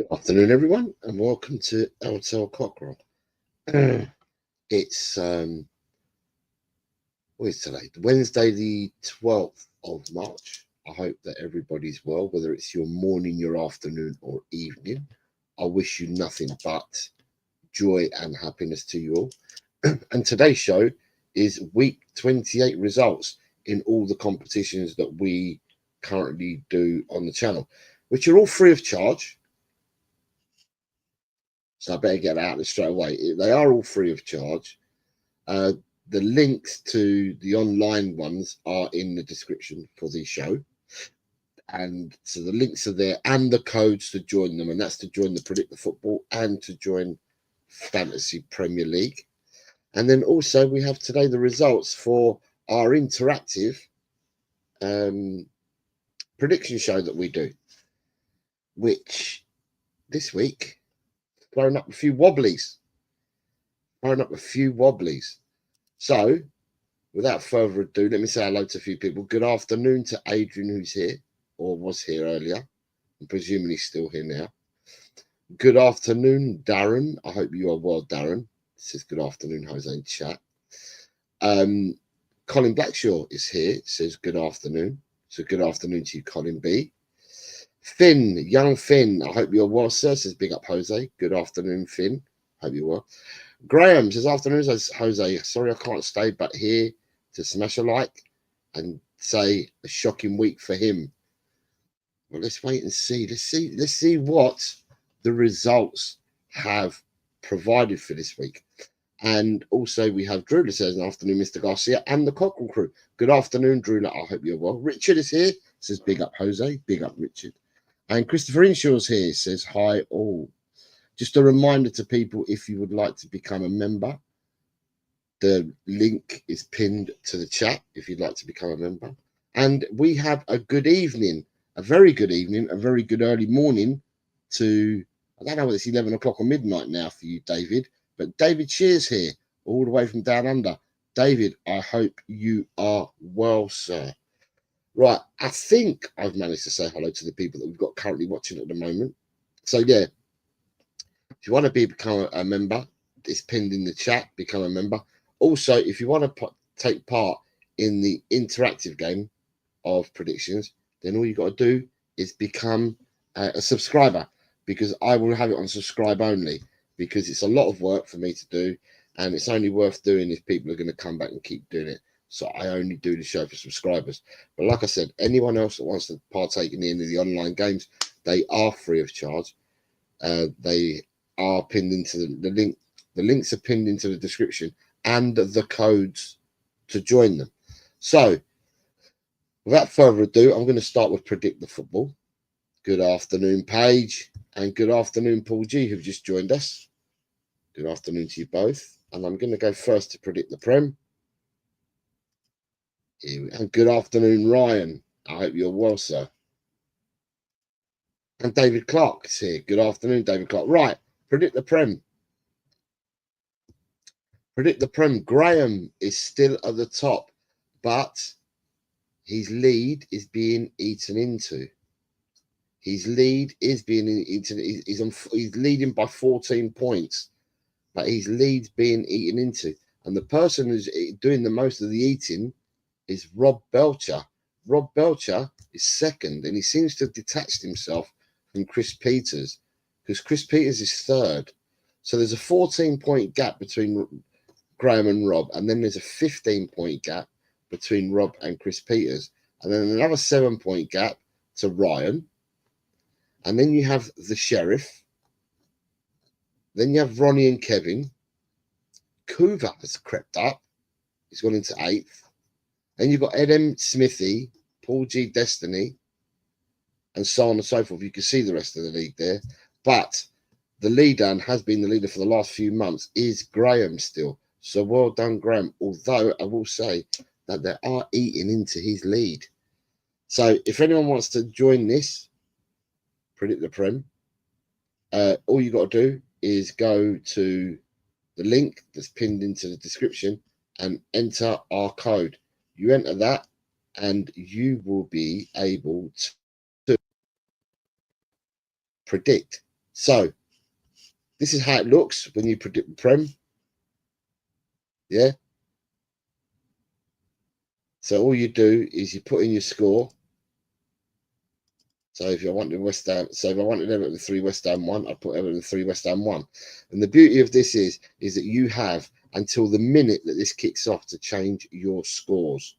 Afternoon, everyone, and welcome to Hotel Cockerel. It's what is today? Wednesday, the 12th of March. I hope that everybody's well, whether it's your morning, your afternoon, or evening. I wish you nothing but joy and happiness to you all. And today's show is week 28 results in all the competitions that we currently do on the channel, which are all free of charge. So I better get out there straight away. They are all free of charge. The links to the online ones are in the description for the show. And so the links are there and the codes to join them. And that's to join the Predict the Football and to join Fantasy Premier League. And then also we have today the results for our interactive prediction show that we do, which this week throwing up a few wobblies. So, without further ado, let me say hello to a few people. Good afternoon to Adrian, who's here, or was here earlier. I'm presuming he's still here now. Good afternoon, Darren. I hope you are well, Darren. It says good afternoon, Jose, in chat. Colin Blackshaw is here. It says good afternoon. So good afternoon to you, Colin B. Finn, young Finn, I hope you're well, sir. Says big up, Jose. Good afternoon, Finn. Hope you're well. Graham says afternoon, says Jose. Sorry I can't stay, but here to smash a like and say a shocking week for him. Well, let's wait and see. Let's see what the results have provided for this week. And also we have Drew that says afternoon, Mr. Garcia, and the Cockerel crew. Good afternoon, Drew. I hope you're well. Richard is here. Says big up, Jose. Big up, Richard. And Christopher Inshaw's here. Says hi all. Just a reminder to people, if you would like to become a member, the link is pinned to the chat if you'd like to become a member. And we have a good evening, a very good evening, a very good early morning to, I don't know whether it's 11 o'clock or midnight now for you, David, but David Shear's here, all the way from down under. David, I hope you are well, sir. Right, I think I've managed to say hello to the people that we've got currently watching at the moment. So, yeah, if you want to become a member, it's pinned in the chat, become a member. Also, if you want to take part in the interactive game of predictions, then all you got to do is become a subscriber, because I will have it on subscribe only, because it's a lot of work for me to do, and it's only worth doing if people are going to come back and keep doing it. So I only do the show for subscribers. But like I said, anyone else that wants to partake in any of the online games, they are free of charge. They are pinned into the link. The links are pinned into the description and the codes to join them. So without further ado, I'm going to start with Predict the Football. Good afternoon, Paige, and good afternoon, Paul G, who've just joined us. Good afternoon to you both. And I'm going to go first to Predict the Prem. And good afternoon, Ryan. I hope you're well, sir. And David Clark is here. Good afternoon, David Clark. Right, Predict the Prem. Predict the Prem. Graham is still at the top, but his lead is being eaten into. His lead is being eaten. He's leading by 14 points, but his lead's being eaten into. And the person who's doing the most of the eating is Rob Belcher. Rob Belcher is second, and he seems to have detached himself from Chris Peters, because Chris Peters is third. So there's a 14-point gap between Graham and Rob, and then there's a 15-point gap between Rob and Chris Peters, and then another 7-point gap to Ryan. And then you have the Sheriff. Then you have Ronnie and Kevin. Kuva has crept up. He's gone into 8th. Then you've got Ed M. Smithy, Paul G. Destiny, and so on and so forth. You can see the rest of the league there. But the leader, and has been the leader for the last few months, is Graham still. So well done, Graham. Although I will say that they are eating into his lead. So if anyone wants to join this, Predict the Prem, all you got to do is go to the link that's pinned into the description and enter our code. You enter that and you will be able to predict So this is how it looks when you predict the Prem. Yeah. So all you do is you put in your score. So if I wanted West Ham, so if I wanted Everton 3, West Ham 1, I put Everton 3, West Ham 1. And the beauty of this is that you have until the minute that this kicks off to change your scores.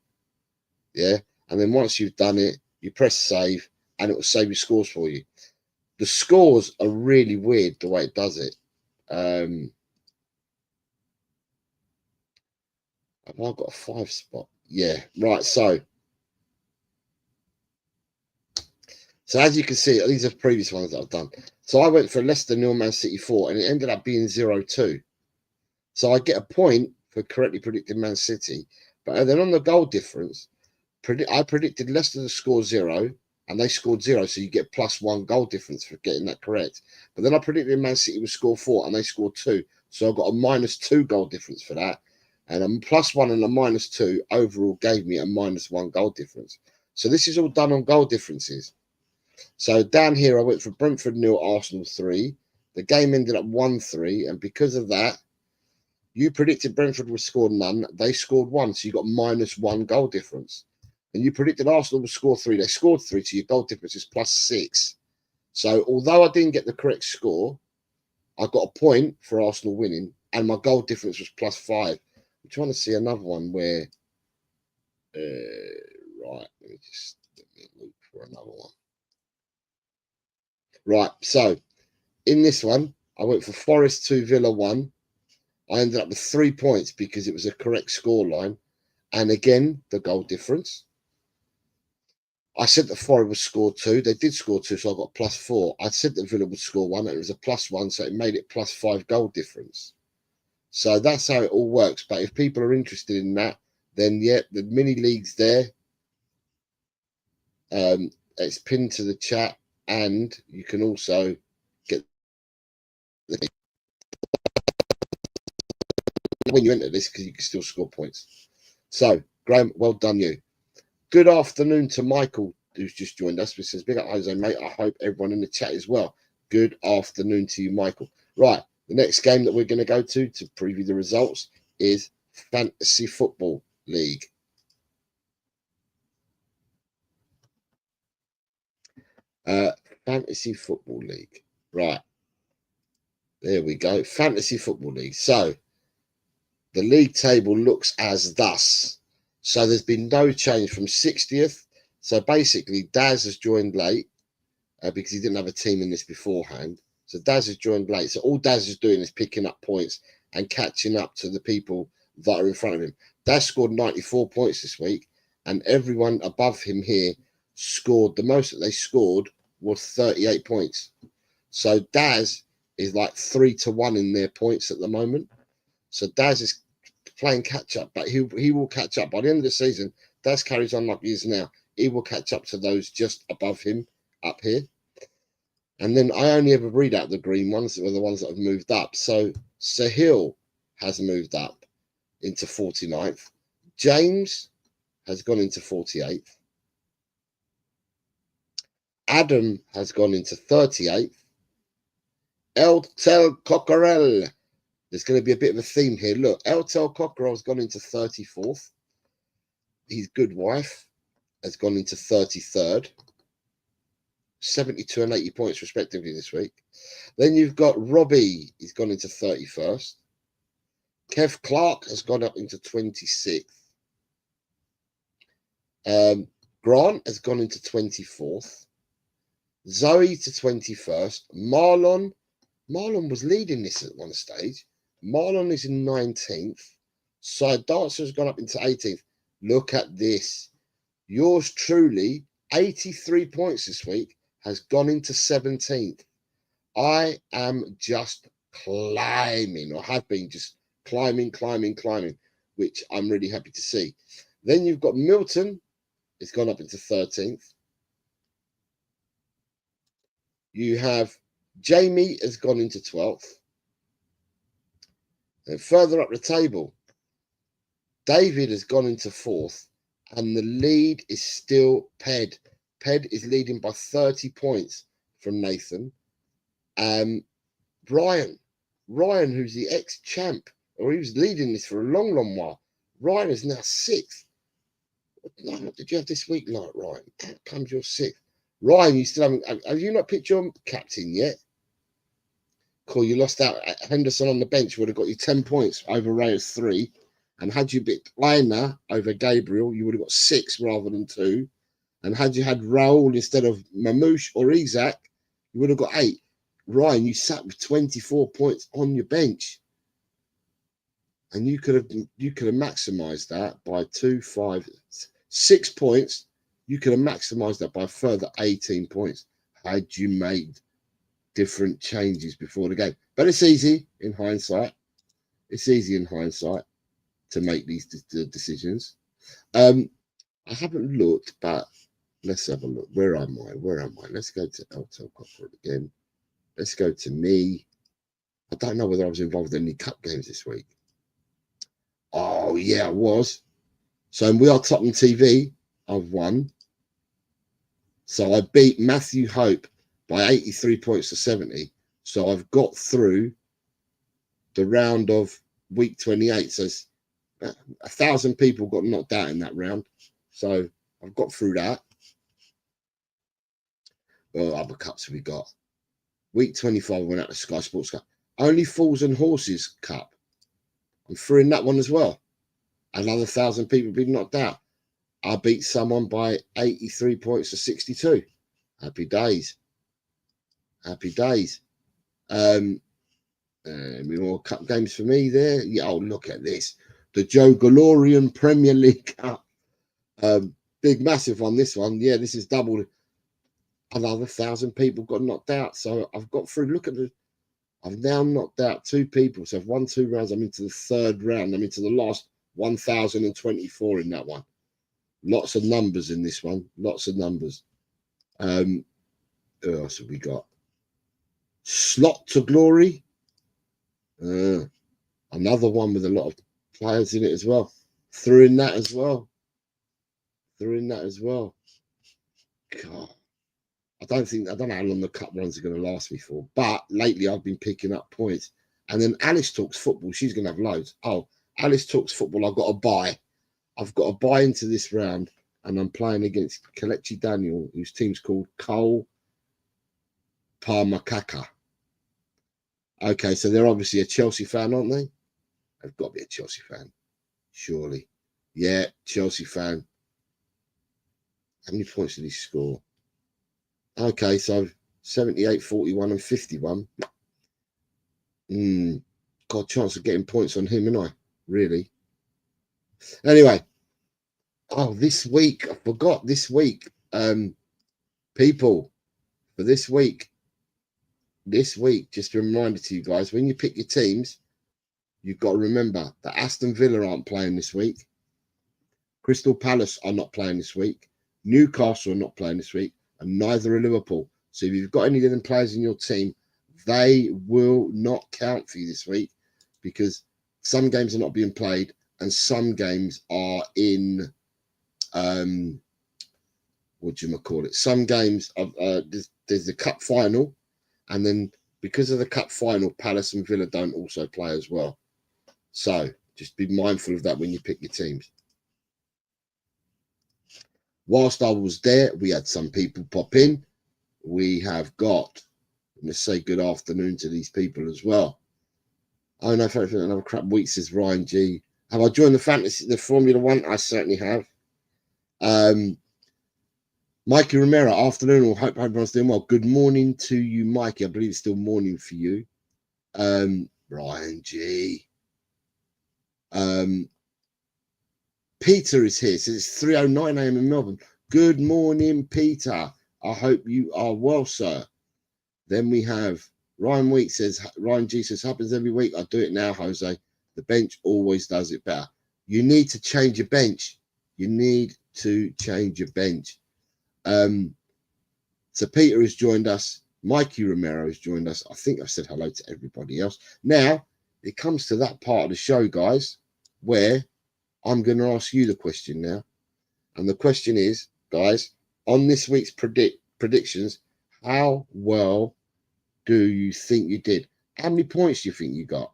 Yeah. And then once you've done it, you press save and it will save your scores for you. The scores are really weird the way it does it. Have I got a 5 spot? Yeah. Right. So as you can see, these are previous ones that I've done. So I went for Leicester 0, Man City 4, and it ended up being 0-2. So I get a point for correctly predicting Man City. But then on the goal difference, I predicted Leicester to score 0, and they scored 0. So you get +1 goal difference for getting that correct. But then I predicted Man City would score 4, and they scored 2. So I got a -2 goal difference for that. And a +1 and a -2 overall gave me a -1 goal difference. So this is all done on goal differences. So down here, I went for Brentford 0, Arsenal 3. The game ended up 1-3. And because of that, you predicted Brentford would score none. They scored 1. So you got -1 goal difference. And you predicted Arsenal would score 3. They scored 3. So your goal difference is +6. So although I didn't get the correct score, I got a point for Arsenal winning. And my goal difference was +5. I'm trying to see another one where... right, let me look for another one. Right, so in this one, I went for Forest 2, Villa 1. I ended up with 3 points because it was a correct score line. And again, the goal difference. I said that Forest would score 2. They did score 2, so I got +4. I said that Villa would score 1. And it was a +1, so it made it +5 goal difference. So that's how it all works. But if people are interested in that, then yeah, the mini league's there. It's pinned to the chat, and you can also get the when you enter this because you can still score points. So Graham, well done you. Good afternoon to Michael, who's just joined us. He says, big up Jose, mate. I hope everyone in the chat as well. Good afternoon to you, Michael. Right, the next game that we're going to go to preview the results is Fantasy Football League. Fantasy Football League. Right. There we go. Fantasy Football League. So the league table looks as thus. So there's been no change from 60th. So basically, Daz has joined late because he didn't have a team in this beforehand. So Daz has joined late. So all Daz is doing is picking up points and catching up to the people that are in front of him. Daz scored 94 points this week, and everyone above him here scored. The most that they scored was 38 points. So Daz is like 3-1 in their points at the moment. So Daz is playing catch up, but he will catch up by the end of the season. Daz carries on like he is now. He will catch up to those just above him up here. And then I only ever read out the green ones that were the ones that have moved up. So Sahil has moved up into 49th. James has gone into 48th. Adam has gone into 38th. Eltel Cockerel. There's going to be a bit of a theme here. Look, Eltel Cockerel has gone into 34th. His good wife has gone into 33rd. 72 and 80 points respectively this week. Then you've got Robbie. He's gone into 31st. Kev Clark has gone up into 26th. Grant has gone into 24th. Zoe to 21st. Marlon was leading this at one stage. Marlon is in 19th. Side Dancer has gone up into 18th. Look at this. Yours truly, 83 points this week, has gone into 17th. I am just climbing, or have been just climbing, which I'm really happy to see. Then you've got Milton. It's gone up into 13th. You have Jamie has gone into 12th. And further up the table, David has gone into 4th. And the lead is still Ped. Ped is leading by 30 points from Nathan. Ryan, who's the ex-champ, or he was leading this for a long, long while. Ryan is now 6th. What did you have this week like, Ryan? How comes you're 6th? Ryan, you still haven't. Have you not picked your captain yet? Cool, you lost out. Henderson on the bench would have got you 10 points over Reyes 3. And had you picked Aina over Gabriel, you would have got 6 rather than 2. And had you had Raul instead of Mamouche or Isaac, you would have got 8. Ryan, you sat with 24 points on your bench. And you could have maximised that by 2, 5, 6 points. You could have maximised that by a further 18 points had you made different changes before the game. But it's easy in hindsight. It's easy in hindsight to make these decisions. I haven't looked, but let's have a look. Where am I? Let's go to Eltel Cockerel again. Let's go to me. I don't know whether I was involved in any cup games this week. Oh, yeah, I was. So we are Tottenham TV. I've won. So I beat Matthew Hope by 83 points to 70. So I've got through the round of week 28. So 1,000 people got knocked out in that round. So I've got through that. Well, other cups have we got? Week 25 went out to Sky Sports Cup. Only Fools and Horses Cup. I'm through in that one as well. Another 1,000 people been knocked out. I beat someone by 83 points to 62. Happy days. Happy days. More cup games for me there. Yeah, oh, look at this. The Joe Galorian Premier League Cup. Big, massive one, this one. Yeah, this is doubled. Another 1,000 people got knocked out. So I've got through. Look at the. I've now knocked out 2 people. So I've won 2 rounds. I'm into the 3rd round. I'm into the last 1,024 in that one. Lots of numbers in this one. Lots of numbers. Who else have we got? Slot to Glory. Another one with a lot of players in it as well. Threw in that as well. God. I don't know how long the cup runs are going to last me for, but lately I've been picking up points. And then Alice Talks Football, she's going to have loads. Oh, Alice Talks Football, I've got to buy. I've got to buy into this round, and I'm playing against Kelechi Daniel, whose team's called Cole Parmakaka. Okay, so they're obviously a Chelsea fan, aren't they? They've got to be a Chelsea fan, surely. Yeah, Chelsea fan. How many points did he score? Okay, so 78, 41 and 51. Got a chance of getting points on him, ain't I? Really? Anyway. Oh, this week. I forgot this week. People, for this week, just a reminder to you guys, when you pick your teams, you've got to remember that Aston Villa aren't playing this week. Crystal Palace are not playing this week. Newcastle are not playing this week. And neither are Liverpool. So if you've got any of them players in your team, they will not count for you this week, because some games are not being played and some games are in what do you call it? Some games of there's the cup final, and then because of the cup final, Palace and Villa don't also play as well. So just be mindful of that when you pick your teams. Whilst I was there, we had some people pop in. We have got, let's say good afternoon to these people as well. Oh no, another crap week, says Ryan G. Have I joined the Formula One? I certainly have. Mikey Romero, afternoon. Hope everyone's doing well. Good morning to you, Mikey. I believe it's still morning for you. Ryan G. Peter is here. Says it's 3:09 a.m. in Melbourne. Good morning, Peter. I hope you are well, sir. Then we have Ryan Week says, Ryan G says, happens every week. I do it now, Jose. The bench always does it better. You need to change your bench. You need to change your bench. So Peter has joined us. Mikey Romero has joined us. I think I've said hello to everybody else. Now, it comes to that part of the show, guys, where I'm going to ask you the question now. And the question is, guys, on this week's predictions, how well do you think you did? How many points do you think you got?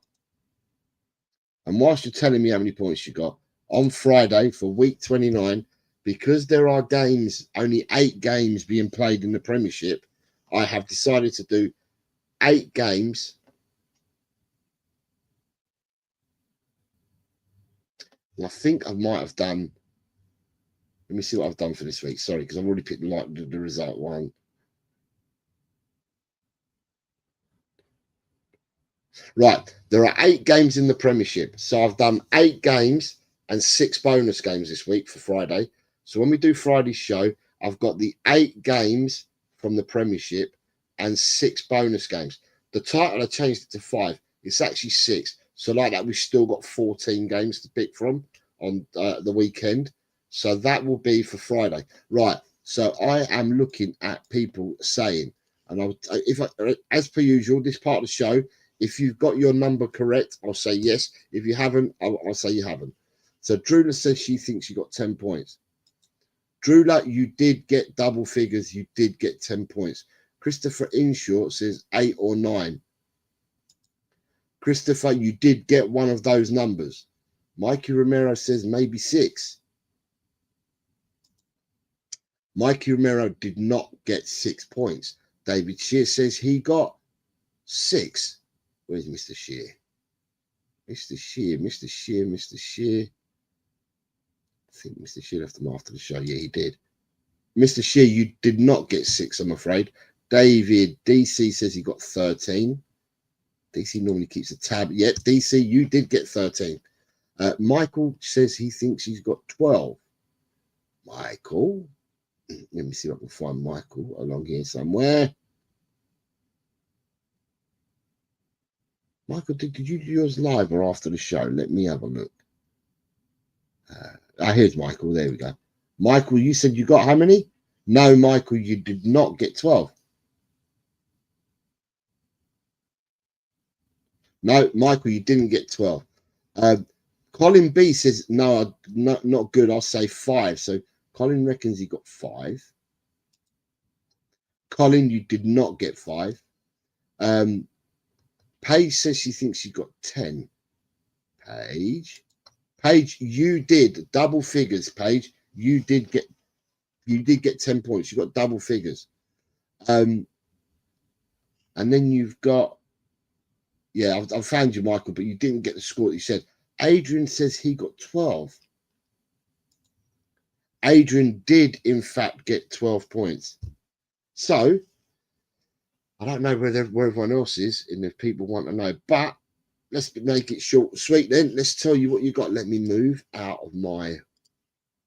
And whilst you're telling me how many points you got, on Friday for week 29, because there are games, only 8 games being played in the Premiership, I have decided to do 8 games. And I think I might have done, let me see what I've done for this week. Sorry, because I've already picked the result one. Right, there are 8 games in the Premiership. So I've done 8 games and 6 bonus games this week for Friday. So when we do Friday's show, I've got the 8 games from the Premiership and 6 bonus games. The title, I changed it to 5. It's actually 6. So like that, we've still got 14 games to pick from on the weekend. So that will be for Friday. Right, so I am looking at people saying, and as per usual, this part of the show, if you've got your number correct, I'll say yes. If you haven't, I'll say you haven't. So Drula says she thinks you got 10 points. Drula, you did get double figures. You did get 10 points. Christopher Inshaw says 8 or 9. Christopher, you did get one of those numbers. Mikey Romero says maybe 6. Mikey Romero did not get 6 points. David Shear says he got 6. Where's Mr. Shear? Mr. Shear, Mr. Shear, Mr. Shear. I think Mr. Shear left them after the show. Yeah, he did. Mr. Shear, you did not get 6, I'm afraid. David DC says he got 13. DC normally keeps a tab. Yeah, DC, you did get 13. Michael says he thinks he's got 12. Michael. Let me see if I can find Michael along here somewhere. Michael, did you do yours live or after the show? Let me have a look. Here's Michael. There we go. Michael, you said you got how many? No, Michael, you did not get 12. No, Michael, you didn't get 12. Colin B says, no, not good. I'll say 5. So Colin reckons he got 5. Colin, you did not get 5. Paige says she thinks she got 10. Paige, you did double figures. Paige, you did get 10 points. You got double figures. And then you've got, yeah, I've found you, Michael, but you didn't get the score that you said. Adrian says he got 12. Adrian did, in fact, get 12 points. So, I don't know where everyone else is, and if people want to know, but let's make it short and sweet then. Let's tell you what you got. Let me move out of my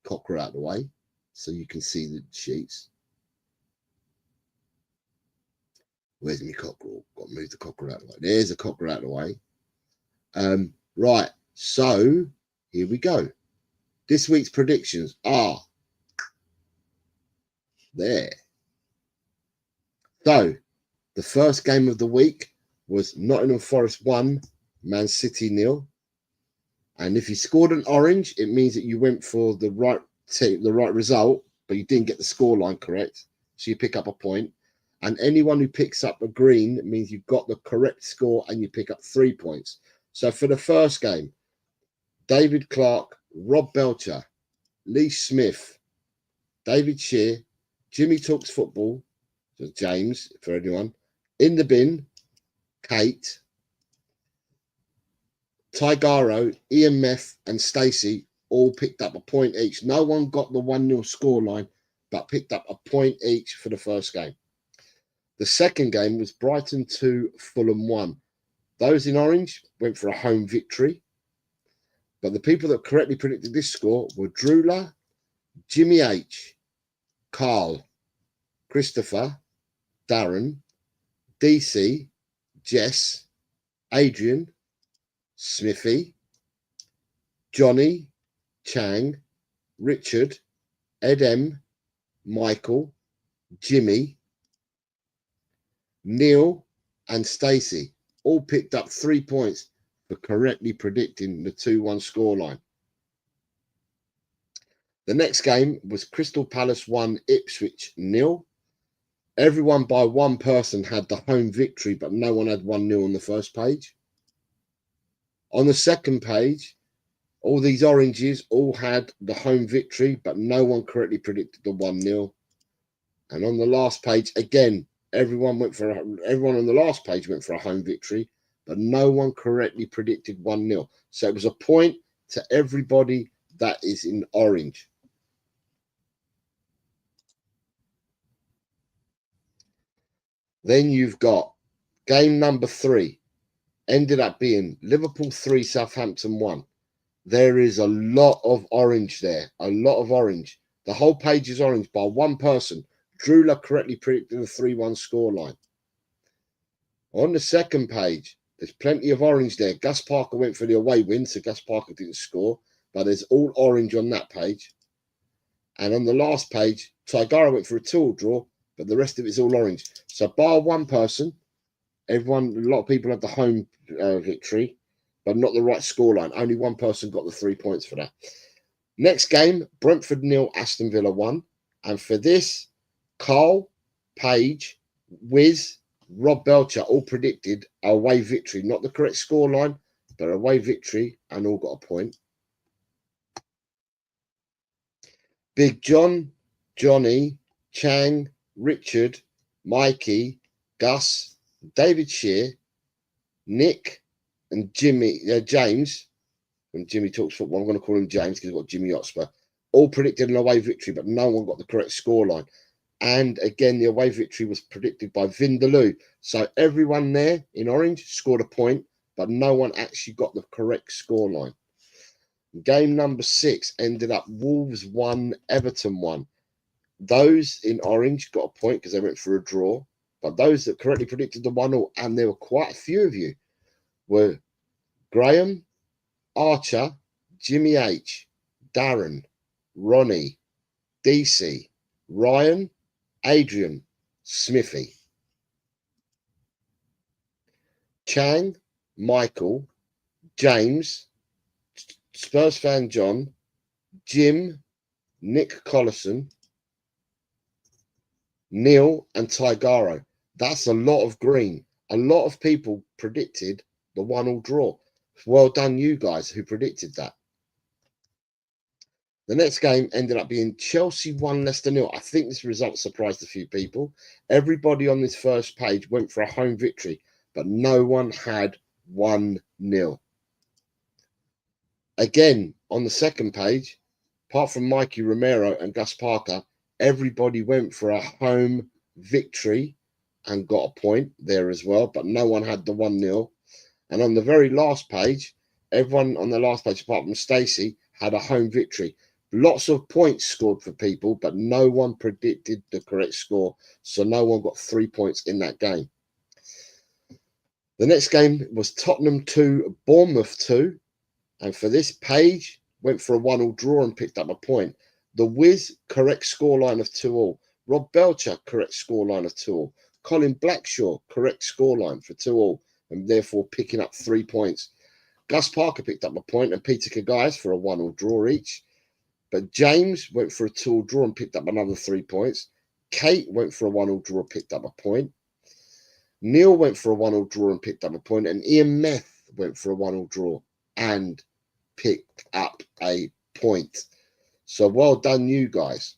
Cockerel out of the way so you can see the sheets. Where's my Cockerel? Got to move the Cockerel out of the way. There's a Cockerel out of the way. Right, so here we go. This week's predictions are there. So, the first game of the week was Nottingham Forest 1, Man City 0. And if you scored an orange, it means that you went for the right team, the right result, but you didn't get the scoreline correct. So you pick up a point. And anyone who picks up a green means you've got the correct score and you pick up 3 points. So for the first game, David Clark, Rob Belcher, Lee Smith, David Shear, Jimmy Talks Football, so James, for anyone, In the Bin, Kate, Tigaro, Ian Meth, and Stacey all picked up a point each. No one got the 1-0 scoreline, but picked up a point each for the first game. The second game was Brighton 2, Fulham 1. Those in orange went for a home victory. But the people that correctly predicted this score were Drula, Jimmy H, Carl, Christopher, Darren, DC, Jess, Adrian, Smithy, Johnny, Chang, Richard, Ed M, Michael, Jimmy, Neil, and Stacey all picked up 3 points for correctly predicting the 2-1 scoreline. The next game was Crystal Palace 1, Ipswich 0. everyone by one person had the home victory, but no one had 1-0 on the first page. On the second page, all these oranges all had the home victory, but no one correctly predicted the 1-0. And on the last page, again, everyone on the last page went for a home victory, but no one correctly predicted 1-0. So it was a point to everybody that is in orange. Then you've got game number 3, ended up being Liverpool 3, Southampton 1. There is a lot of orange there, a lot of orange. The whole page is orange by one person. Drula correctly predicted the 3-1 scoreline. On the second page, there's plenty of orange there. Gus Parker went for the away win, so Gus Parker didn't score, but there's all orange on that page. And on the last page, Tigara went for a 2-2 draw, but the rest of it's all orange. So bar one person, a lot of people had the home victory, but not the right scoreline. Only one person got the 3 points for that. Next game, Brentford 0, Aston Villa 1. And for this, Carl, Page, Wiz, Rob Belcher all predicted away victory. Not the correct scoreline, but away victory, and all got a point. Big John, Johnny, Chang, Richard, Mikey, Gus, David Shear, Nick, and James. When Jimmy talks football, I'm going to call him James because he's got Jimmy Hotspur. All predicted an away victory, but no one got the correct scoreline. And again, the away victory was predicted by Vindaloo. So everyone there in orange scored a point, but no one actually got the correct scoreline. Game number 6 ended up Wolves 1, Everton 1. Those in orange got a point because they went for a draw. But those that correctly predicted the 1-0, and there were quite a few of you, were Graham, Archer, Jimmy H, Darren, Ronnie, DC, Ryan, Adrian, Smithy, Chang, Michael, James, Spurs fan John, Jim, Nick Collison, Neil, and Tigaro. That's a lot of green. A lot of people predicted the 1-1 draw. Well done, you guys who predicted that. The next game ended up being Chelsea 1, Leicester 0. I think this result surprised a few people. Everybody on this first page went for a home victory, but no one had 1-0. Again, on the second page, apart from Mikey Romero and Gus Parker, everybody went for a home victory and got a point there as well, but no one had the 1-0. And on the very last page, everyone on the last page, apart from Stacey, had a home victory. Lots of points scored for people, but no one predicted the correct score. So no one got 3 points in that game. The next game was Tottenham 2, Bournemouth 2. And for this, Page went for a 1-1 draw and picked up a point. The Wiz, correct scoreline of 2-2. Rob Belcher, correct scoreline of 2-2. Colin Blackshaw, correct scoreline for 2-2, and therefore picking up 3 points. Gus Parker picked up a point and Peter Kagais for a 1-1 draw each. But James went for a 2-2 draw and picked up another 3 points. Kate went for a 1-1 draw and picked up a point. Neil went for a 1-1 draw and picked up a point. And Ian Meth went for a 1-1 draw and picked up a point. So well done, you guys.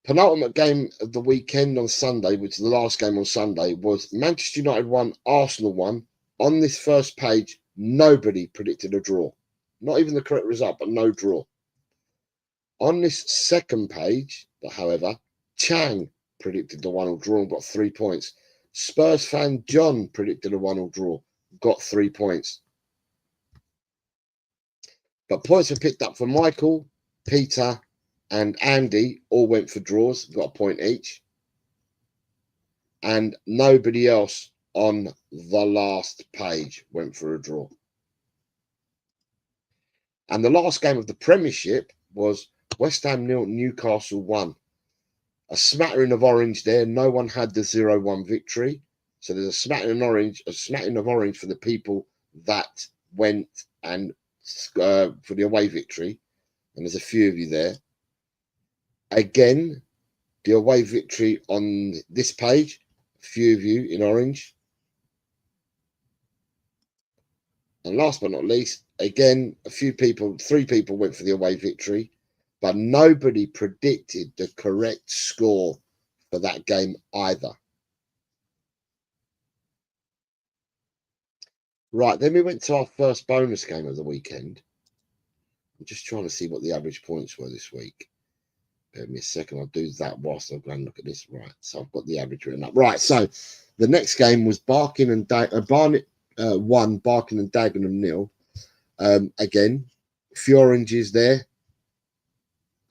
Penultimate game of the weekend on Sunday, which is the last game on Sunday, was Manchester United 1, Arsenal 1. On this first page, nobody predicted a draw. Not even the correct result, but no draw. On this second page, however, Chang predicted the 1-1 draw and got 3 points. Spurs fan John predicted a 1-1 draw, got 3 points. But points were picked up for Michael, Peter, and Andy. All went for draws, got a point each. And nobody else on the last page went for a draw. And the last game of the Premiership was West Ham 0, Newcastle 1. A smattering of orange there. No one had the 0-1 victory. So there's a smattering of orange for the people that went and for the away victory. And there's a few of you there. Again, the away victory on this page, a few of you in orange. And last but not least, again, a few people, 3 people went for the away victory, but nobody predicted the correct score for that game either. Right, then we went to our first bonus game of the weekend. I'm just trying to see what the average points were this week. Give me a second, I'll do that whilst I go and look at this. Right, so I've got the average written up. Right, so the next game was Barking and Barnet 1, Barking and Dagenham 0. Again, a few oranges there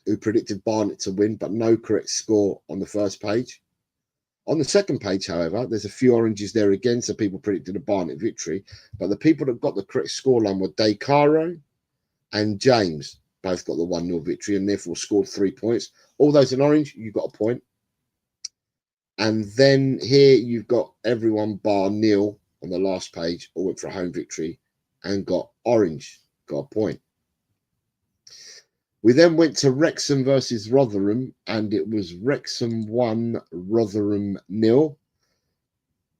who predicted Barnet to win, but no correct score on the first page. On the second page, however, there's a few oranges there again, so people predicted a Barnet victory. But the people that got the correct scoreline were Caro and James. Both got the 1-0 victory and therefore scored 3 points. All those in orange, you got a point. And then here you've got everyone bar Neil on the last page, all went for a home victory and got orange, got a point. We then went to Wrexham versus Rotherham, and it was Wrexham 1, Rotherham 0.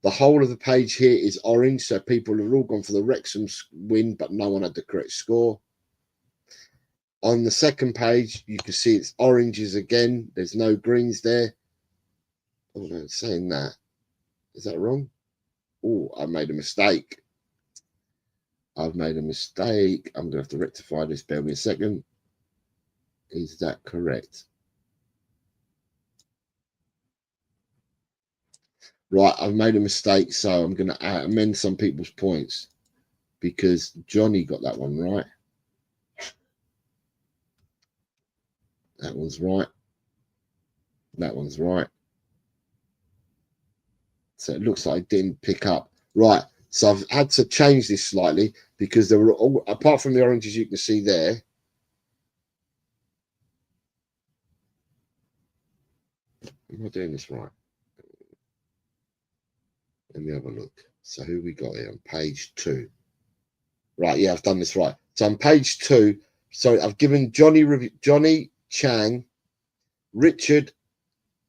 The whole of the page here is orange, so people have all gone for the Wrexham win, but no one had the correct score. On the second page, you can see it's oranges again. There's no greens there. Oh, no, saying that. Is that wrong? Oh, I made a mistake. I've made a mistake. I'm going to have to rectify this. Bear with me a second. Is that correct? Right, I've made a mistake, so I'm going to amend some people's points because Johnny got that one right. That one's right. That one's right. So it looks like I didn't pick up. Right, so I've had to change this slightly because there were all, apart from the oranges you can see there, am I doing this right? Let me have a look. So who we got here on page 2? Right, yeah, I've done this right. So on page 2, so I've given Johnny Chang, Richard,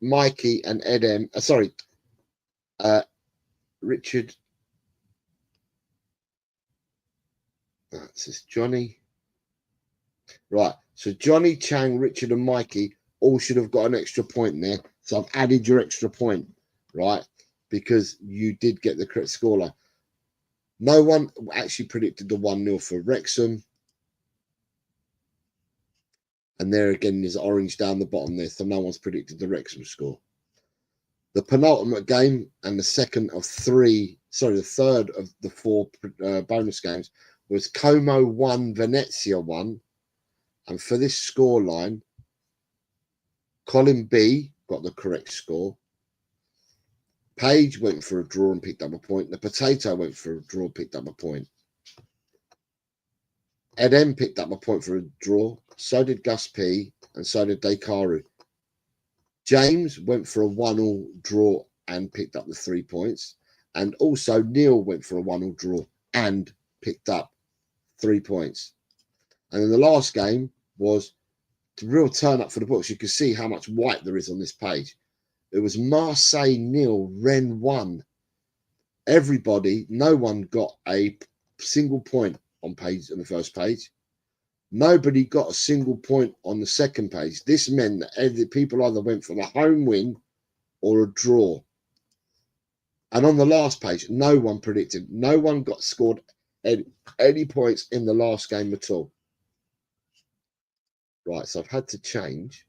Mikey, and Ed M. Richard. This is Johnny. Right, so Johnny, Chang, Richard, and Mikey all should have got an extra point there. So I've added your extra point, right? Because you did get the correct scoreline. No one actually predicted the 1-0 for Wrexham. And there again is orange down the bottom there, so no one's predicted the Wrexham score. The penultimate game and the third of the 4 bonus games was Como 1, Venezia 1. And for this scoreline, Colin B got the correct score. Paige went for a draw and picked up a point. The Potato went for a draw and picked up a point. Ed M picked up a point for a draw. So did Gus P. And so did Dekaru. James went for a 1-1 draw and picked up the 3 points. And also Neil went for a 1-1 draw and picked up 3 points. And then the last game was the real turn up for the books. You can see how much white there is on this page. It was Marseille 0, Rennes 1. Everybody, no one got a single point on the first page. Nobody got a single point on the second page. This meant that people either went for the home win or a draw. And on the last page, no one predicted. No one got scored any points in the last game at all. Right, so I've had to change.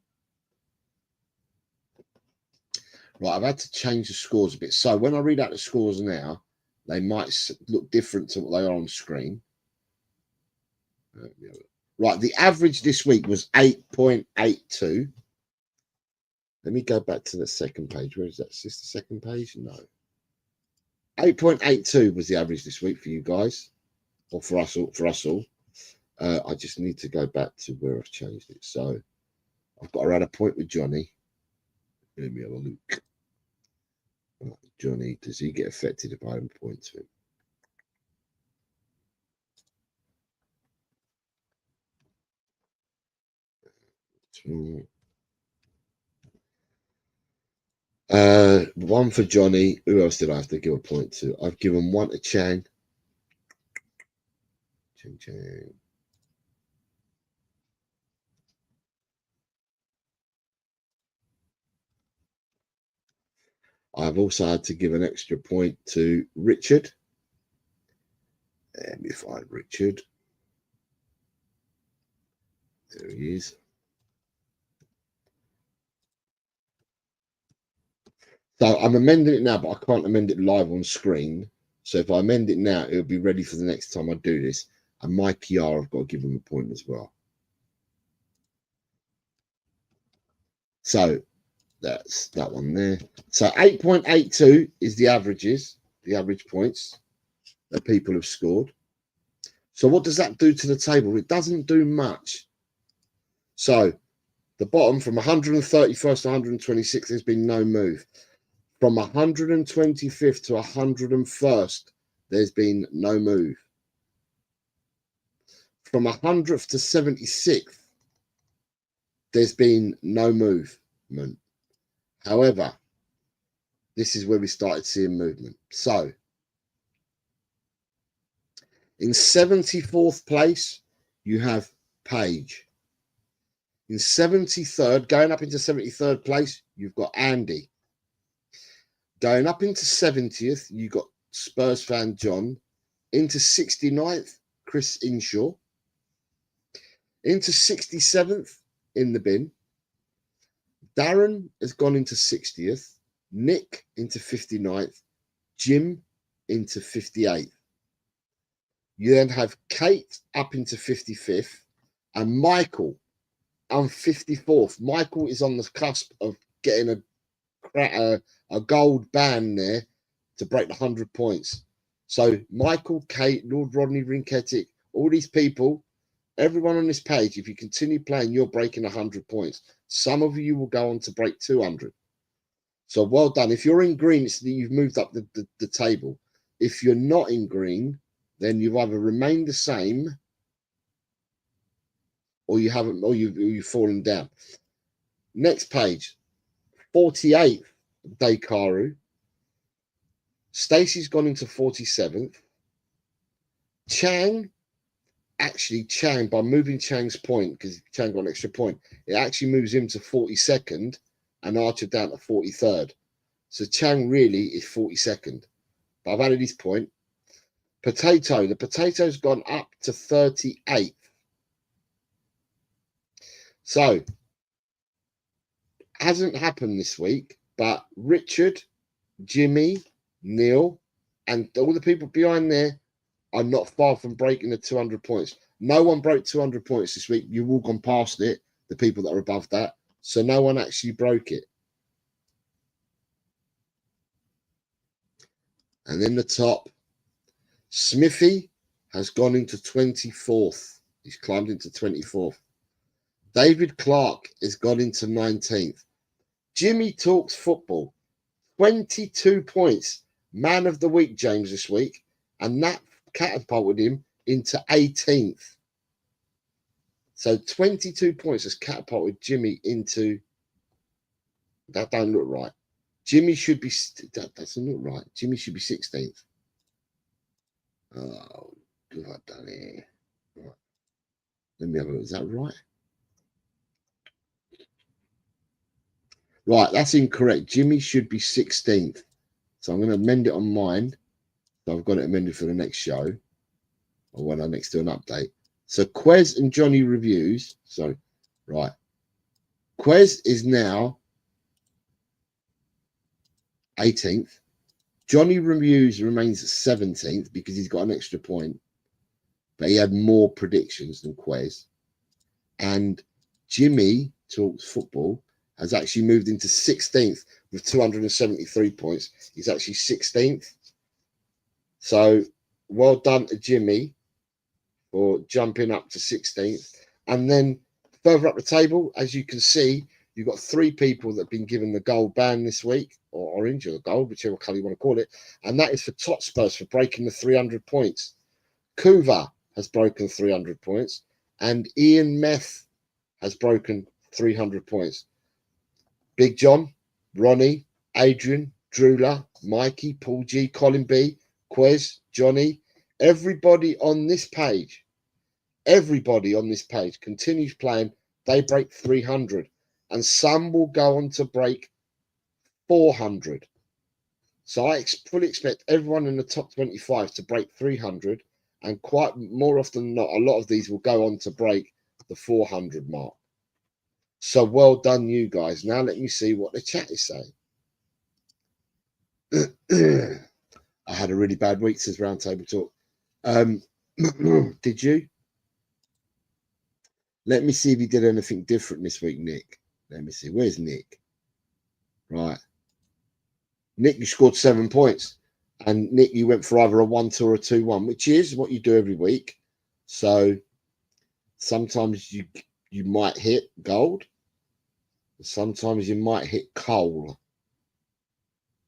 Right, I've had to change the scores a bit. So when I read out the scores now, they might look different to what they are on screen. Right, the average this week was 8.82. Let me go back to the second page. Where is that? Is this the second page? No. 8.82 was the average this week for you guys, or for us all. I just need to go back to where I've changed it. So I've got around a point with Johnny. Let me have a look. Right, Johnny, does he get affected if I don't point to him? One for Johnny. Who else did I have to give a point to? I've given one to Chang. Chang. I've also had to give an extra point to Richard. Let me find Richard. There he is. So I'm amending it now, but I can't amend it live on screen. So if I amend it now, it'll be ready for the next time I do this. And Mike Yar, I've got to give him a point as well. So that's that one there. So 8.82 is the averages, the average points that people have scored. So what does that do to the table? It doesn't do much. So the bottom from 131st to 126, there's been no move. From 125th to 101st, there's been no move. From 100th to 76th, there's been no movement. However, this is where we started seeing movement. So, in 74th place, you have Page. In 73rd, going up into 73rd place, you've got Andy. Going up into 70th, you got Spurs fan John. Into 69th, Chris Inshaw. Into 67th, in the bin. Darren has gone into 60th. Nick into 59th. Jim into 58th. You then have Kate up into 55th. And Michael on 54th. Michael is on the cusp of getting a gold band there to break the 100 points. So Michael, Kate, Lord Rodney Rinketic, all these people, everyone on this page, if you continue playing, you're breaking 100 points. Some of you will go on to break 200. So well done. If you're in green, it's that you've moved up the table. If you're not in green, then you've either remained the same or you haven't, or you've fallen down. Next page, 48th, Dekaru. Stacey's gone into 47th. Chang, by moving Chang's point, because Chang got an extra point, it actually moves him to 42nd and Archer down to 43rd. So Chang really is 42nd. But I've added his point. The potato's gone up to 38th. So, hasn't happened this week, but Richard, Jimmy, Neil, and all the people behind there are not far from breaking the 200 points. No one broke 200 points this week. You've all gone past it, the people that are above that. So no one actually broke it. And then the top, Smithy has gone into 24th. He's climbed into 24th. David Clark has gone into 19th. Jimmy Talks Football, 22 points. Man of the week, James, this week. And that catapulted him into 18th. So 22 points has catapulted Jimmy into... That don't look right. Jimmy should be... That doesn't look right. Jimmy should be 16th. Oh, good, I've done it. Right. Let me have a look. Is that right? Right, that's incorrect. Jimmy should be 16th. So I'm going to amend it on mine. So I've got it amended for the next show. Or when I next do an update. So Quez and Johnny Reviews. So, right. Quez is now 18th. Johnny Reviews remains 17th because he's got an extra point. But he had more predictions than Quez. And Jimmy Talks Football has actually moved into 16th with 273 points. He's actually 16th. So well done to Jimmy for jumping up to 16th. And then further up the table, as you can see, you've got 3 people that have been given the gold band this week, or orange or gold, whichever colour you want to call it. And that is for Totspurs for breaking the 300 points. Kuva has broken 300 points. And Ian Meth has broken 300 points. Big John, Ronnie, Adrian, Drula, Mikey, Paul G, Colin B, Quez, Johnny, everybody on this page continues playing. They break 300, and some will go on to break 400. So I fully expect everyone in the top 25 to break 300, and quite more often than not, a lot of these will go on to break the 400 mark. So well done, you guys. Now let me see what the chat is saying. I had a really bad week, says Roundtable Talk. Did you? Let me see if he did anything different this week, Nick. Let me see. Where's Nick? Right. Nick, you scored 7 points. And Nick, you went for either a 1-2 or a 2-1, which is what you do every week. So sometimes you might hit gold. Sometimes you might hit coal.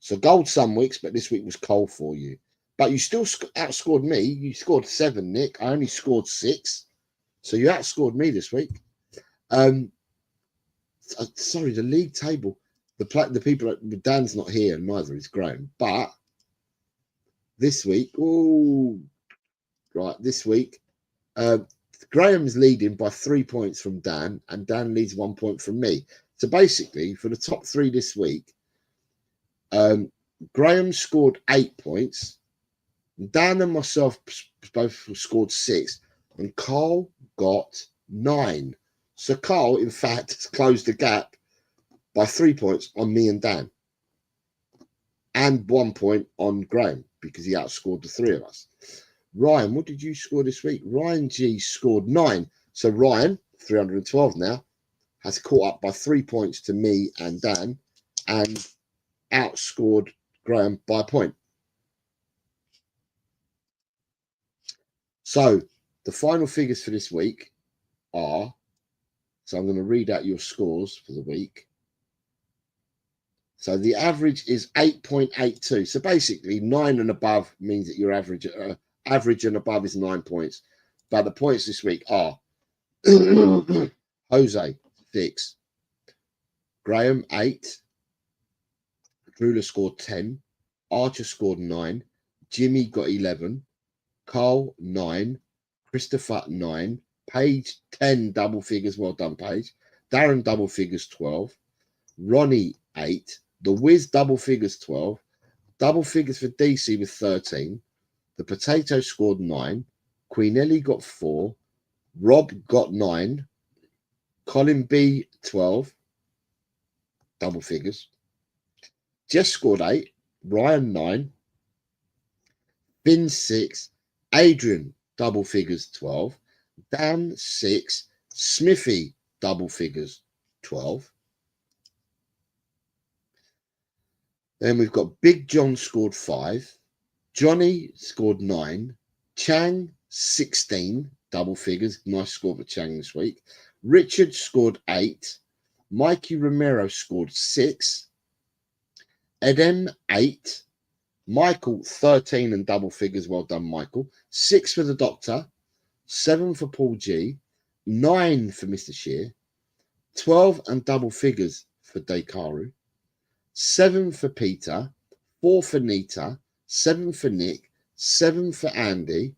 So gold some weeks, but this week was coal for you. But you still outscored me. You scored 7, Nick. I only scored 6. So you outscored me this week. Sorry, the league table. The people, Dan's not here, and neither is Graham. But this week, this week, Graham's leading by 3 points from Dan, and Dan leads 1 point from me. So basically, for the top 3 this week, Graham scored 8 points. Dan and myself both scored 6, and Carl got 9. So Carl, in fact, has closed the gap by 3 points on me and Dan, and 1 point on Graham because he outscored the 3 of us. Ryan, what did you score this week? Ryan G scored 9. So Ryan, 312 now, has caught up by 3 points to me and Dan, and outscored Graham by a point. So the final figures for this week are, so I'm going to read out your scores for the week. So the average is 8.82. So basically 9 and above means that your average and above is 9 points. But the points this week are Jose 6, Graham 8, Drula scored 10, Archer scored 9, Jimmy got 11, Carl 9, Christopher 9, Paige 10 double figures, well done Paige, Darren double figures 12, Ronnie 8, The Wiz double figures 12, double figures for DC with 13, the Potato scored 9, Queen Ellie got 4, Rob got 9, Colin B 12, double figures, Jess scored 8, Ryan 9, Finn 6, Adrian double figures 12, Dan 6, Smithy double figures 12. Then we've got Big John scored 5, Johnny scored 9, Chang 16 double figures, nice score for Chang this week. Richard scored 8, Mikey Romero scored 6, Edem 8, Michael 13 and double figures, well done Michael, 6 for the Doctor, 7 for Paul G, 9 for Mr. Shear, 12 and double figures for Dekaru, 7 for Peter, 4 for Nita, 7 for Nick, 7 for Andy,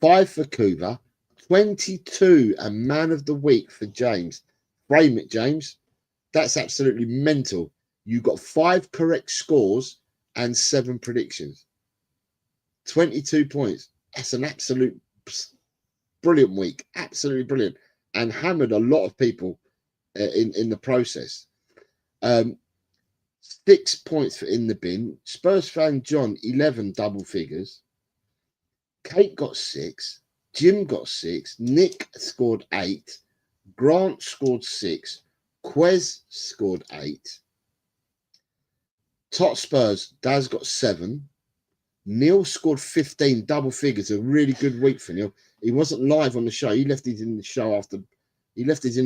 5 for Kuba, 22 and man of the week for James. Frame it, James. That's absolutely mental. You got 5 correct scores and 7 predictions. 22 points. That's an absolute brilliant week. Absolutely brilliant. And hammered a lot of people in the process. 6 points for In the Bin. Spurs fan John, 11 double figures. Kate got 6. Jim got 6. Nick scored 8. Grant scored 6. Quez scored 8. Tot Spurs, Daz got 7. Neil scored 15 double figures. A really good week for Neil. He wasn't live on the show. He left his in the show after. He left his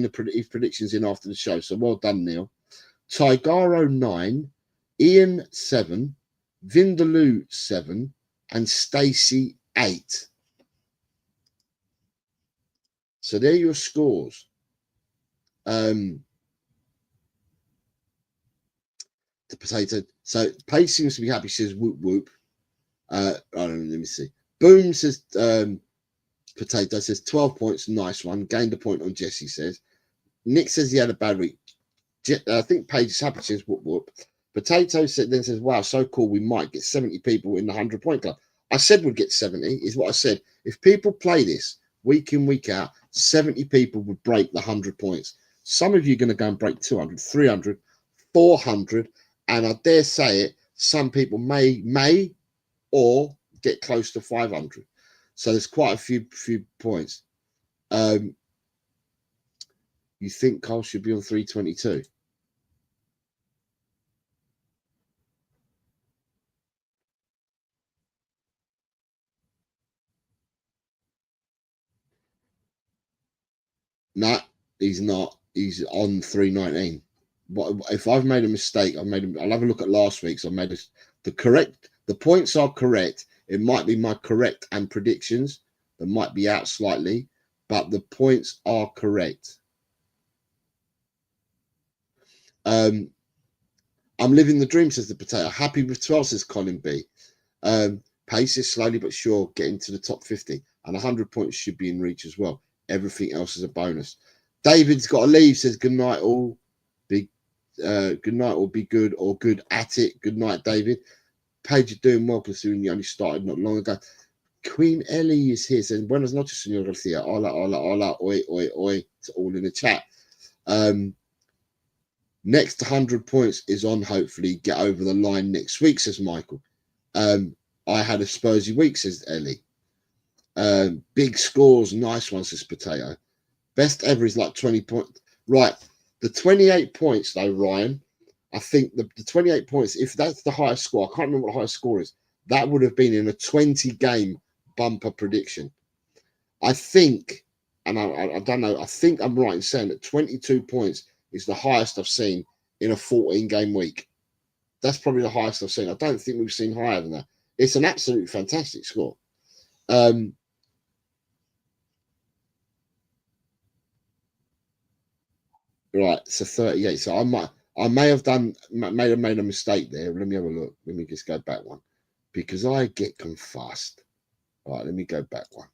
predictions in after the show. So well done, Neil. Tigaro 9, Ian 7, Vindaloo 7, and Stacey 8. So there are your scores. The potato. So Paige seems to be happy. She says whoop whoop. I don't know, let me see. Boom says potato says 12 points, nice one. Gained a point on Jesse says. Nick says he had a bad week. I think Paige is happy. She says whoop whoop. Potato then says, wow, so cool. We might get 70 people in the 100-point club. I said we'd get 70, is what I said. If people play this week in, week out, 70 people would break the 100 points. Some of you are going to go and break 200, 300, 400, and I dare say it, some people may or get close to 500. So there's quite a few points. You think Cole should be on 322? No, he's not. He's on 319. What if I've made a mistake? I'll have a look at last week's. I made the points are correct. It might be my correct and predictions that might be out slightly, but the points are correct. I'm living the dream, says the potato. Happy with 12, says Colin B. Pace is slowly but sure getting to the top 50, and 100 points should be in reach as well. Everything else is a bonus. David's got to leave, says good night all. Good night or be good or good at it. Good night, David. Paige, you're doing well considering you only started not long ago. Queen Ellie is here, saying buenas noches, señor Garcia. Hola, hola, hola, oi, oi, oi. It's all in the chat. Next 100 points is on, hopefully get over the line next week, says Michael. I had a Spursy week, says Ellie. Big scores, nice one, says Potato. Best ever is like 20 points. Right, the 28 points though, Ryan, I think the 28 points, if that's the highest score, I can't remember what the highest score is, that would have been in a 20-game bumper prediction. I think, and I don't know, I think I'm right in saying that 22 points is the highest I've seen in a 14-game week. That's probably the highest I've seen. I don't think we've seen higher than that. It's an absolutely fantastic score. Right, so 38. So I may have made a mistake there. Let me have a look. Let me just go back one because I get confused. Right, let me go back one.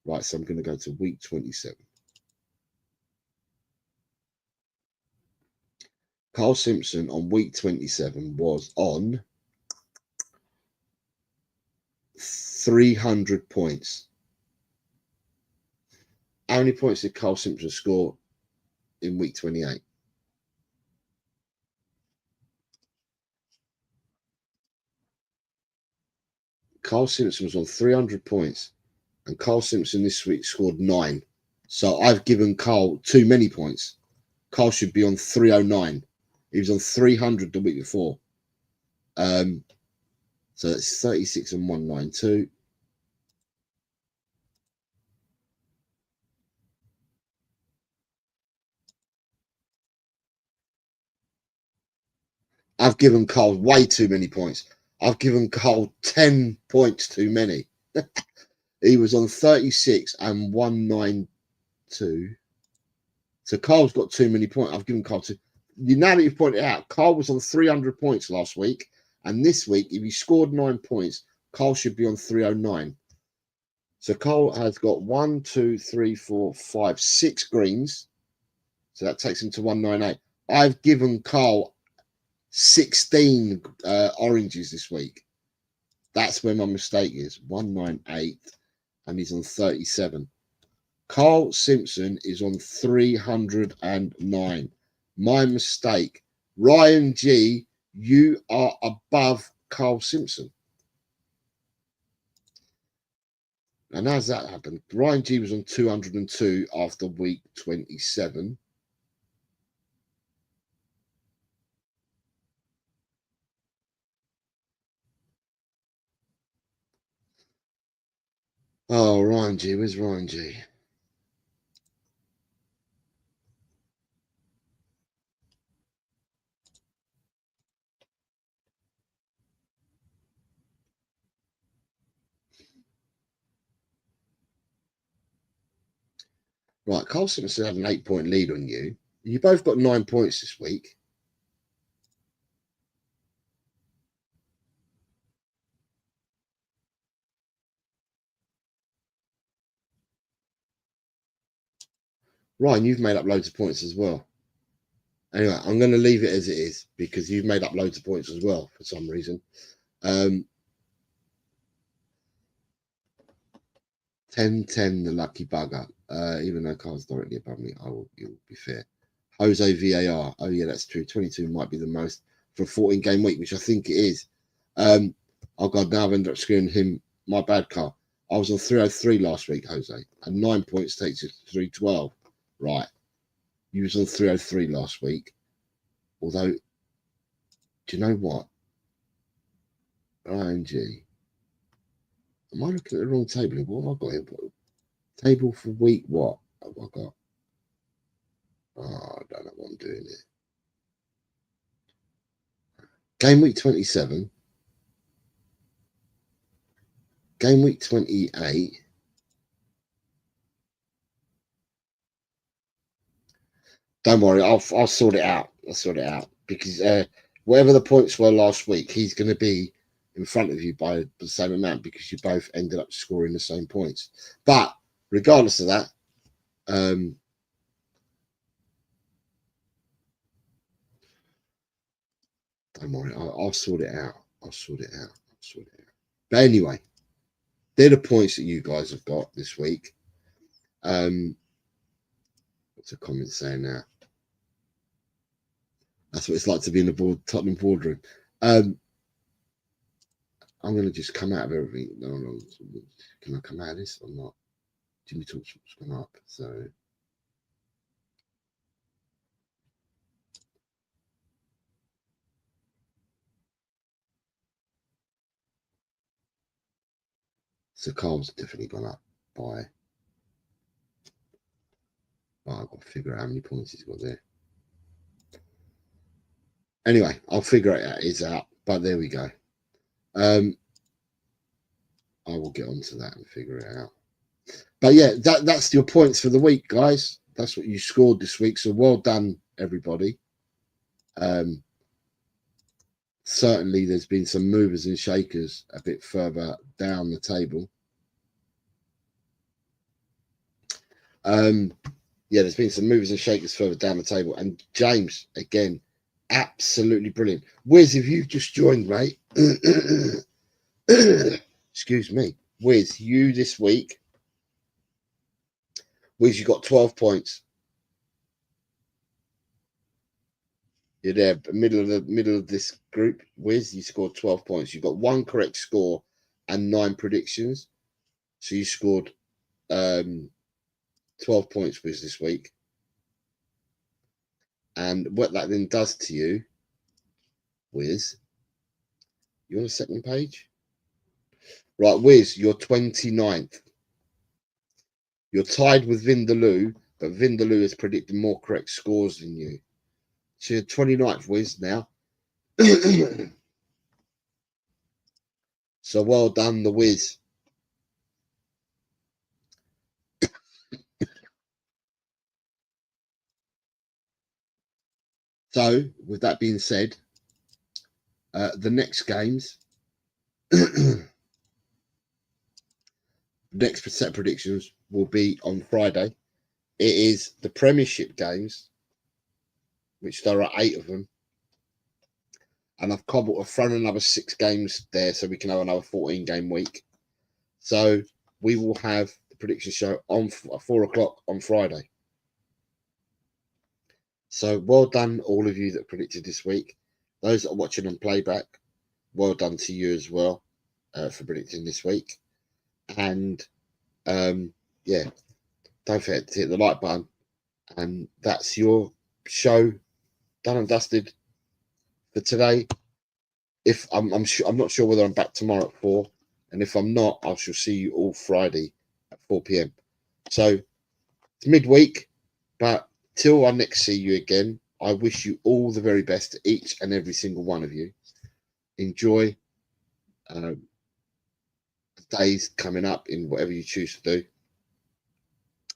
Right, so I'm going to go to week 27. Carl Simpson on week 27 was on 300 points. How many points did Carl Simpson score in week 28? Carl Simpson was on 300 points, and Carl Simpson this week scored 9. So I've given Carl too many points. Carl should be on 309. He was on 300 the week before. So that's 36 and 192. I've given Carl way too many points. I've given Carl 10 points too many. He was on 36 and 192. So Carl's got too many points. I've given Carl now that you've pointed out, Carl was on 300 points last week. And this week, if he scored 9 points, Carl should be on 309. So Carl has got 1, 2, 3, 4, 5, 6 greens. So that takes him to 198. I've given Carl 16 oranges this week. That's where my mistake is. 198, and he's on 37. Carl Simpson is on 309. My mistake. Ryan G, you are above Carl Simpson. And how's that happened? Ryan G was on 202 after week 27. Oh, Ryan G. Where's Ryan G? Right, Carl Simpson had an 8-point lead on you. You both got 9 points this week. Ryan, you've made up loads of points as well. Anyway, I'm going to leave it as it is because you've made up loads of points as well for some reason. 10-10, the lucky bugger. Even though Carl's directly above me, you'll be fair. Jose VAR. Oh, yeah, that's true. 22 might be the most for a 14-game week, which I think it is. Oh, God, now I've ended up screwing him. My bad, Carl. I was on 303 last week, Jose. And 9 points takes it to 312. Right. You was on 303 last week. Although, do you know what? ING. Am I looking at the wrong table? What have I got here? Table for week what? What have I got? Oh, I don't know what I'm doing here. Game week 27. Game week 28. Don't worry, I'll sort it out. I'll sort it out because whatever the points were last week, he's going to be in front of you by the same amount because you both ended up scoring the same points. But regardless of that, don't worry, I'll sort it out. I'll sort it out. But anyway, they're the points that you guys have got this week. What's a comment saying now? That's what it's like to be in the Tottenham boardroom. I'm going to just come out of everything. No. Can I come out of this or not? Jimmy Talks what's gone up. So Carl's definitely gone up by. Oh, I've got to figure out how many points he's got there. Anyway, I'll figure it out. It's out, but there we go. I will get onto that and figure it out. But yeah, that's your points for the week, guys. That's what you scored this week. So well done, everybody. Certainly, there's been some movers and shakers a bit further down the table. Yeah, there's been some movers and shakers further down the table. And James, again, absolutely brilliant. Wiz, if you've just joined, mate, excuse me, Wiz, you this week, Wiz, you got 12 points. You're there, middle of this group, Wiz. You scored 12 points. You got 1 correct score and 9 predictions. So you scored 12 points, Wiz, this week. And what that then does to you, Wiz, you on the second page? Right, Wiz, you're 29th. You're tied with Vindaloo, but Vindaloo has predicted more correct scores than you. So you're 29th, Wiz, now. So well done, the Wiz. So, with that being said, the next games, next set predictions will be on Friday. It is the Premiership games, which there are 8 of them. And I've thrown another 6 games there so we can have another 14-game week. So we will have the prediction show on 4 o'clock on Friday. So well done, all of you that predicted this week. Those that are watching on playback, well done to you as well for predicting this week. And yeah, don't forget to hit the like button. And that's your show done and dusted for today. If I'm not sure whether I'm back tomorrow at 4, and if I'm not, I shall see you all Friday at 4 p.m. So it's midweek, but till I next see you again, I wish you all the very best to each and every single one of you. Enjoy the days coming up in whatever you choose to do.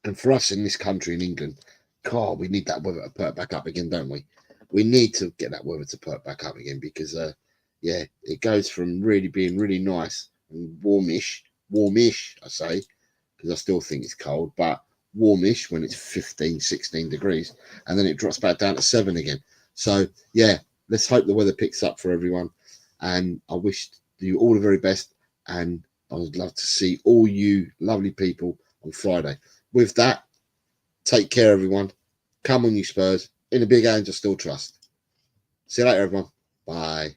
And for us in this country, in England, God, we need that weather to perk back up again, don't we? We need to get that weather to perk back up again because, yeah, it goes from really being really nice and warmish, I say, because I still think it's cold, but warmish when it's 15, 16 degrees, and then it drops back down to 7 again. So yeah, let's hope the weather picks up for everyone, and I wish you all the very best, and I would love to see all you lovely people on Friday. With that, take care, everyone. Come on, you Spurs. In the big hands, I still trust. See you later, everyone. Bye.